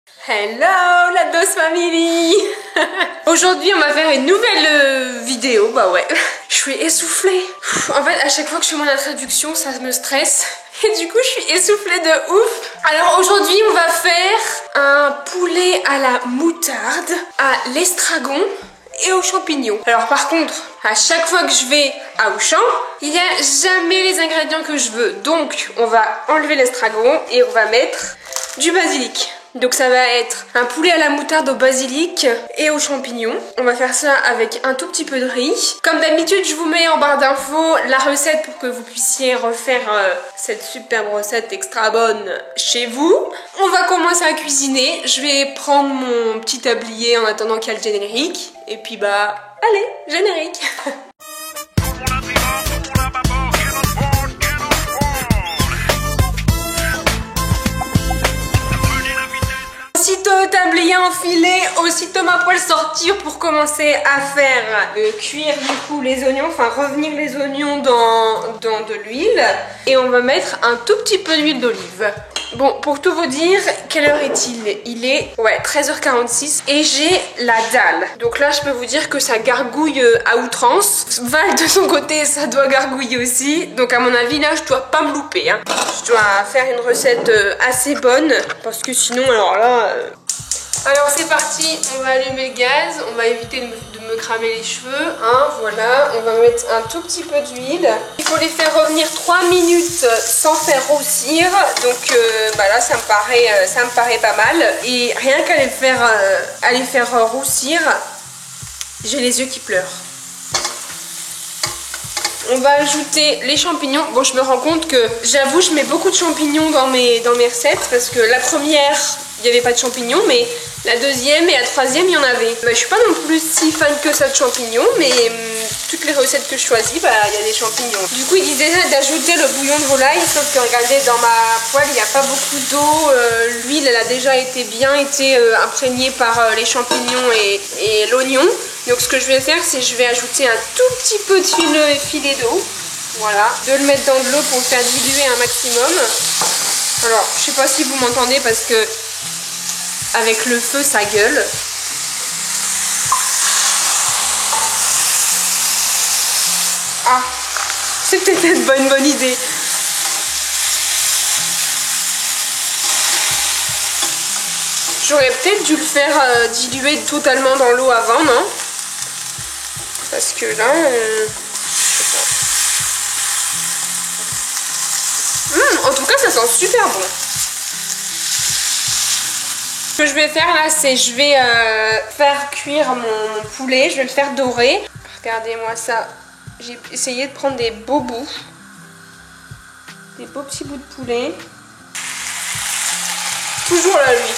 Hello la DOS Family. Aujourd'hui on va faire une nouvelle vidéo, bah ouais, je suis essoufflée. En fait à chaque fois que je fais mon introduction ça me stresse et du coup je suis essoufflée de ouf. Alors aujourd'hui on va faire un poulet à la moutarde, à l'estragon et aux champignons. Alors par contre, à chaque fois que je vais à Auchan, il n'y a jamais les ingrédients que je veux. Donc on va enlever l'estragon et on va mettre du basilic. Donc ça va être un poulet à la moutarde au basilic et aux champignons. On va faire ça avec un tout petit peu de riz. Comme d'habitude, je vous mets en barre d'infos la recette pour que vous puissiez refaire cette superbe recette extra bonne chez vous. On va commencer à cuisiner. Je vais prendre mon petit tablier en attendant qu'il y ait le générique. Et puis bah, allez, générique. Aussitôt le tablier enfilé, aussitôt ma poêle sortir pour commencer à faire cuire du coup les oignons, enfin revenir les oignons dans de l'huile. Et on va mettre un tout petit peu d'huile d'olive. Bon, pour tout vous dire, quelle heure est-il? Il est, ouais, 13h46 et j'ai la dalle. Donc là, je peux vous dire que ça gargouille à outrance. Val, de son côté, ça doit gargouiller aussi. Donc à mon avis, là, je dois pas me louper, hein. Je dois faire une recette assez bonne parce que sinon, alors là... Alors c'est parti, on va allumer le gaz, on va éviter de me cramer les cheveux, hein, voilà, on va mettre un tout petit peu d'huile. Il faut les faire revenir 3 minutes sans faire roussir, donc bah là ça me paraît pas mal. Et rien qu'à les faire roussir, j'ai les yeux qui pleurent. On va ajouter les champignons. Bon, je me rends compte que j'avoue, je mets beaucoup de champignons dans mes recettes parce que la première, il n'y avait pas de champignons, mais la deuxième et la troisième, il y en avait. Bah, je suis pas non plus si fan que ça de champignons, mais toutes les recettes que je choisis, bah, il y a des champignons. Du coup, il disait d'ajouter le bouillon de volaille, sauf que regardez, dans ma poêle, il n'y a pas beaucoup d'eau. L'huile, elle a déjà été imprégnée par les champignons et l'oignon. Donc ce que je vais faire, c'est que je vais ajouter un tout petit peu de filet d'eau. Voilà, de le mettre dans de l'eau pour le faire diluer un maximum. Alors, je sais pas si vous m'entendez parce que avec le feu, ça gueule. Ah, c'est peut-être une bonne idée. J'aurais peut-être dû le faire diluer totalement dans l'eau avant, non? Parce que là, je sais pas. En tout cas, ça sent super bon. Ce que je vais faire là, c'est je vais faire cuire mon poulet. Je vais le faire dorer. Regardez-moi ça. J'ai essayé de prendre des beaux bouts. Des beaux petits bouts de poulet. Toujours là, lui.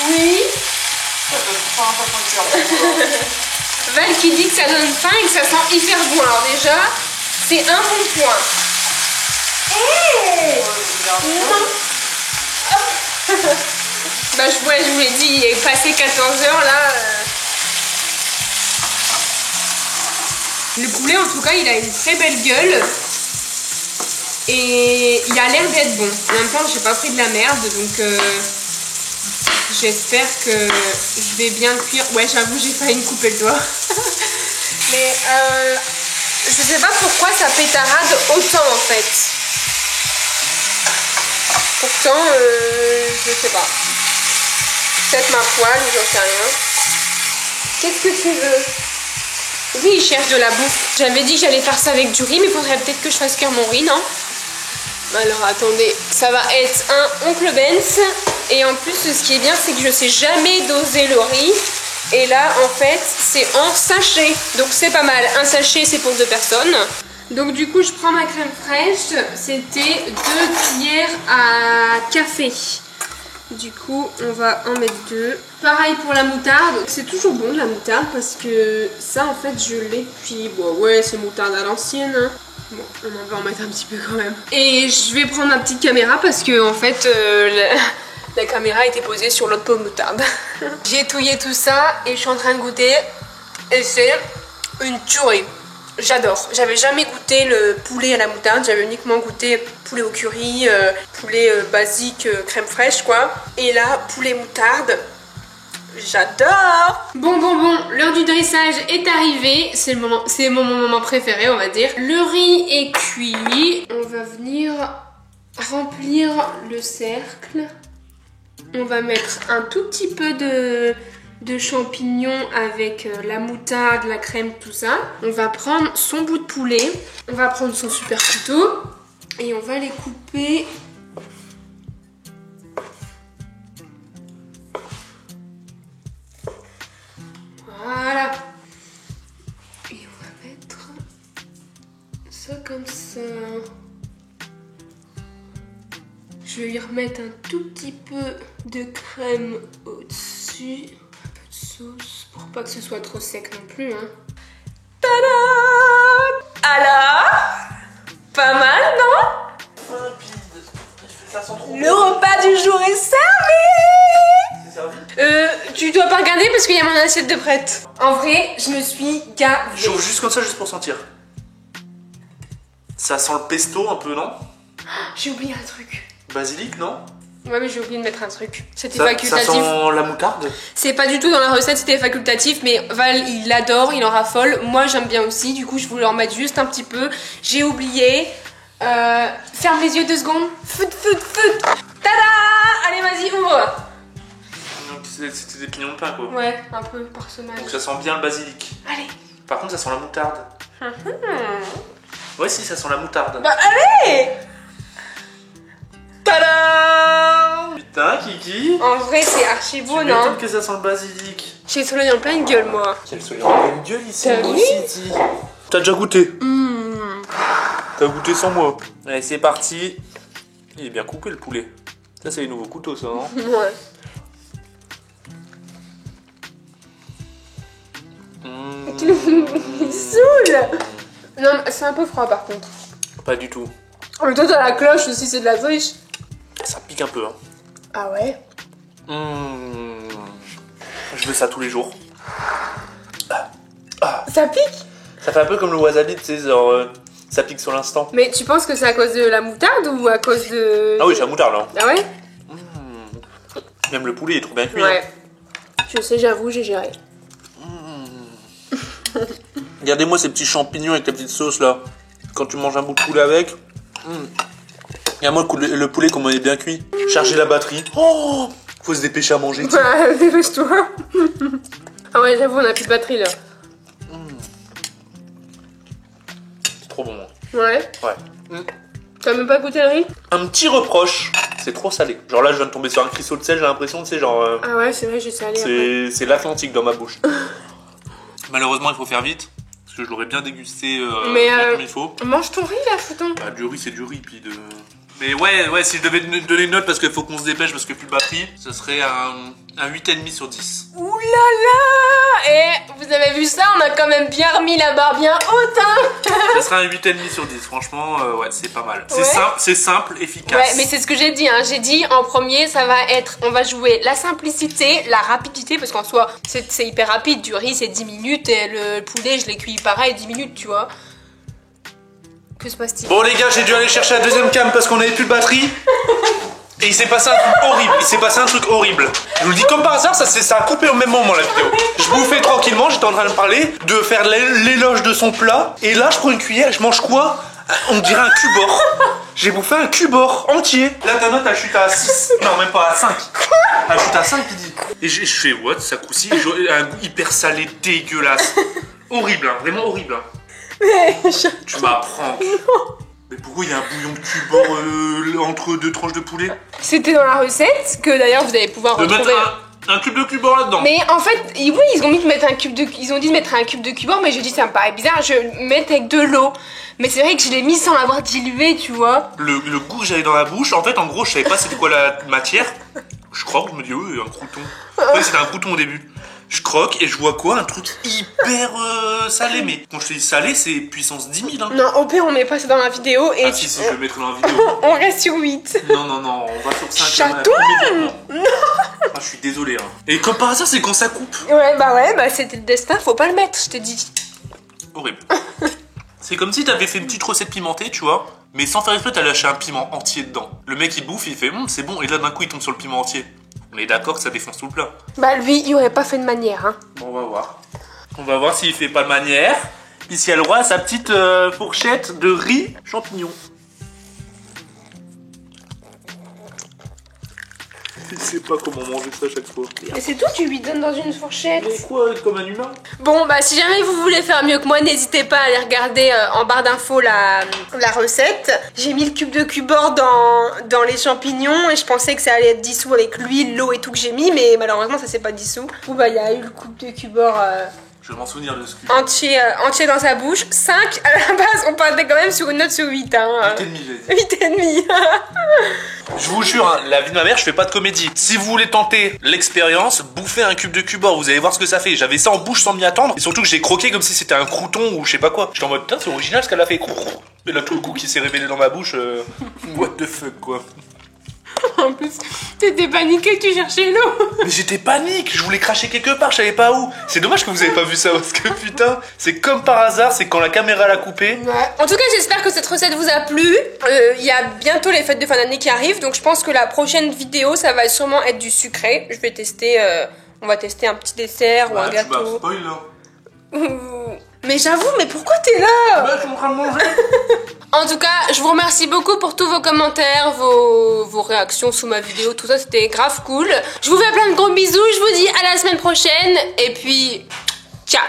Oui. Val qui dit que ça donne faim et que ça sent hyper bon. Alors déjà, c'est un bon point. Bah je vous l'ai dit, il est passé 14h là. Le poulet en tout cas, il a une très belle gueule. Et il a l'air d'être bon. En même temps, j'ai pas pris de la merde, donc... J'espère que je vais bien le cuire. Ouais, j'avoue, j'ai failli me couper le doigt. Mais je sais pas pourquoi ça pétarade autant en fait. Pourtant, je sais pas. Peut-être ma poêle ou j'en sais rien. Qu'est-ce que tu veux? Oui, il cherche de la bouffe. J'avais dit que j'allais faire ça avec du riz, mais il faudrait peut-être que je fasse cuire mon riz, non? Alors attendez, ça va être un Oncle Ben's. Et en plus, ce qui est bien, c'est que je sais jamais doser le riz. Et là, en fait, c'est en sachet. Donc c'est pas mal. Un sachet, c'est pour 2 personnes. Donc du coup, je prends ma crème fraîche. C'était 2 cuillères à café. Du coup, on va en mettre 2. Pareil pour la moutarde. C'est toujours bon la moutarde parce que ça, en fait, je l'ai depuis... Bon, ouais, c'est moutarde à l'ancienne, hein. Bon, on va en mettre un petit peu quand même. Et je vais prendre ma petite caméra parce que, en fait... La caméra était posée sur l'autre pot de moutarde. J'ai touillé tout ça et je suis en train de goûter. Et c'est une tuerie. J'adore. J'avais jamais goûté le poulet à la moutarde. J'avais uniquement goûté poulet au curry, poulet basique, crème fraîche quoi. Et là, poulet moutarde. J'adore. Bon, l'heure du dressage est arrivée. C'est mon moment préféré, on va dire. Le riz est cuit. On va venir remplir le cercle. On va mettre un tout petit peu de champignons avec la moutarde, la crème, tout ça. On va prendre son bout de poulet. On va prendre son super couteau. Et on va les couper. Voilà. Et on va mettre ça comme ça. Je vais lui remettre un tout petit peu de crème au-dessus. Un peu de sauce pour pas que ce soit trop sec non plus. Hein. Tada! Alors? Pas mal, non? Le repas du jour est servi! Tu dois pas regarder parce qu'il y a mon assiette de prête. En vrai, je me suis gavée. J'ouvre juste comme ça, juste pour sentir. Ça sent le pesto un peu, non? J'ai oublié un truc. Basilic, non? Ouais, mais j'ai oublié de mettre un truc. C'était Ça facultatif. sent la moutarde? C'est pas du tout dans la recette, c'était facultatif, mais Val, il adore, il en raffole. Moi, j'aime bien aussi, du coup, je voulais en mettre juste un petit peu. J'ai oublié. Ferme les yeux 2 secondes. Fout. Tada! Allez, vas-y, ouvre. C'était des pignons de pain, quoi. Ouais, un peu parsemage. Donc ça sent bien le basilic. Allez. Par contre, ça sent la moutarde. Ouais, si, ça sent la moutarde. Bah, allez! Tada! Putain, Kiki. En vrai, c'est archi beau, Tu non? m'étonnes que ça sent le basilic. J'ai le soleil en pleine gueule, moi. J'ai le soleil en pleine gueule ici, T'as moi vu? aussi, dis. T'as déjà goûté? T'as goûté sans moi. Allez, c'est parti. Il est bien coupé, le poulet. Ça, c'est les nouveaux couteaux, ça, non? Ouais. Il saoule. Non, c'est un peu froid, par contre. Pas du tout. En même temps, t'as la cloche aussi, c'est de la friche. Ça pique un peu, hein. Ah ouais? Je veux ça tous les jours. Ça pique? Ça fait un peu comme le wasabi, tu sais, genre ça pique sur l'instant. Mais tu penses que c'est à cause de la moutarde ou à cause de... Ah oui, c'est la moutarde là. Ah ouais? Même le poulet est trop bien cuit. Ouais. Je sais, j'avoue, j'ai géré. Regardez-moi ces petits champignons avec la petite sauce là. Quand tu manges un bout de poulet avec. Regarde-moi le poulet comment il est bien cuit. Charger la batterie. Oh, faut se dépêcher à manger. Ouais, dépêche-toi. Ah ouais, j'avoue, on a plus de batterie là. C'est trop bon. Ouais. Ouais. T'as même pas goûté le riz? Un petit reproche, c'est trop salé. Genre là, je viens de tomber sur un cristaux de sel, j'ai l'impression, tu sais, genre. Ah ouais, c'est vrai, j'ai salé après. C'est l'Atlantique dans ma bouche. Malheureusement, il faut faire vite. Parce que je l'aurais bien dégusté comme il faut. Mange ton riz là, fouton. Bah, du riz, c'est du riz, puis de. Mais ouais, si je devais donner une note parce qu'il faut qu'on se dépêche parce que plus de batterie, ce serait un 8,5 sur 10. Ouh là là! Et vous avez vu ça, on a quand même bien remis la barre bien haute, hein. Ça serait un 8,5 sur 10, franchement, ouais, c'est pas mal. Ouais. C'est simple, efficace. Ouais, mais c'est ce que j'ai dit, hein. J'ai dit en premier, ça va être, on va jouer la simplicité, la rapidité, parce qu'en soi, c'est hyper rapide. Du riz, c'est 10 minutes, et le poulet, je l'ai cuit pareil, 10 minutes, tu vois. Que se passe-t-il? Bon, les gars, j'ai dû aller chercher la deuxième cam parce qu'on avait plus de batterie. Et il s'est passé un truc horrible. Je vous le dis comme par hasard, ça a coupé au même moment la vidéo. Je bouffais tranquillement, j'étais en train de parler, de faire l'éloge de son plat. Et là, je prends une cuillère, je mange quoi? On dirait un cubord. J'ai bouffé un cubord entier. Là, ta note, elle chute à 6. Non, même pas à 5. Elle chute à 5, il dit. Et je fais what? Ça croustille. Un goût hyper salé, dégueulasse. Horrible, hein, vraiment horrible. Hein. Tu m'apprends. Mais pourquoi il y a un bouillon de cubord entre deux tranches de poulet? C'était dans la recette, que d'ailleurs vous allez pouvoir retrouver. Mettre un cube de cubord là-dedans. Mais en fait, oui, ils ont dit de mettre un cube de cubord, mais je dis ça me paraît bizarre, je le mets avec de l'eau. Mais c'est vrai que je l'ai mis sans l'avoir dilué, tu vois. Le goût que j'avais dans la bouche, en fait, en gros, je savais pas c'était quoi la matière. Je croque, je me dis, oui, un crouton. Ouais, c'était un crouton au début. Je croque et je vois quoi? Un truc hyper salé. Mais quand je te dis salé, c'est puissance 10 000. Hein. Non, au pire, on met pas ça dans la vidéo et. Ah, si, je le mettrai dans la vidéo. On reste sur 8. Non, on va sur 5. Chatouille. Non. Ah, je suis désolé. Hein. Et comme par hasard, c'est quand ça coupe. Ouais, bah c'était le destin, faut pas le mettre, je te dis. Horrible. C'est comme si t'avais fait une petite recette pimentée, tu vois, mais sans faire exprès, t'as lâché un piment entier dedans. Le mec il bouffe, il fait c'est bon, et là d'un coup il tombe sur le piment entier. On est d'accord que ça défonce tout le plat. Bah lui, il aurait pas fait de manière, hein. Bon, on va voir. On va voir s'il fait pas de manière. Ici, elle aura sa petite fourchette de riz champignons. Il sait pas comment manger ça à chaque fois. Mais c'est tout, tu lui donnes dans une fourchette. Mais quoi, comme un humain? Bon, bah si jamais vous voulez faire mieux que moi, n'hésitez pas à aller regarder en barre d'infos la recette. J'ai mis le cube de cubord dans les champignons et je pensais que ça allait être dissous avec l'huile, l'eau et tout que j'ai mis, mais malheureusement ça s'est pas dissous. Ou bah il y a eu le cube de cubord Je vais m'en souvenir de ce cube. entier dans sa bouche. 5 à la base, on partait quand même sur une note sur 8. Hein. 8,5. 8,5. Je vous jure, hein, la vie de ma mère, je fais pas de comédie. Si vous voulez tenter l'expérience, bouffez un cube de cubord, vous allez voir ce que ça fait. J'avais ça en bouche sans m'y attendre. Et surtout que j'ai croqué comme si c'était un crouton ou je sais pas quoi. J'étais en mode, putain, c'est original ce qu'elle a fait. Et là, tout le goût qui s'est révélé dans ma bouche. What the fuck, quoi. En plus, t'étais paniqué, tu cherchais l'eau. Mais j'étais panique, je voulais cracher quelque part, je savais pas où. C'est dommage que vous avez pas vu ça parce que putain, c'est comme par hasard, c'est quand la caméra l'a coupé. Ouais. En tout cas, j'espère que cette recette vous a plu. Il y a bientôt les fêtes de fin d'année qui arrivent, donc je pense que la prochaine vidéo, ça va sûrement être du sucré. Je vais tester, on va tester un petit dessert ou un Tu m'as gâteau. spoil là. Mais j'avoue, mais pourquoi t'es là? Bah, je suis en train de manger. En tout cas, je vous remercie beaucoup pour tous vos commentaires, vos réactions sous ma vidéo, tout ça, c'était grave cool. Je vous fais plein de gros bisous, je vous dis à la semaine prochaine, et puis, ciao!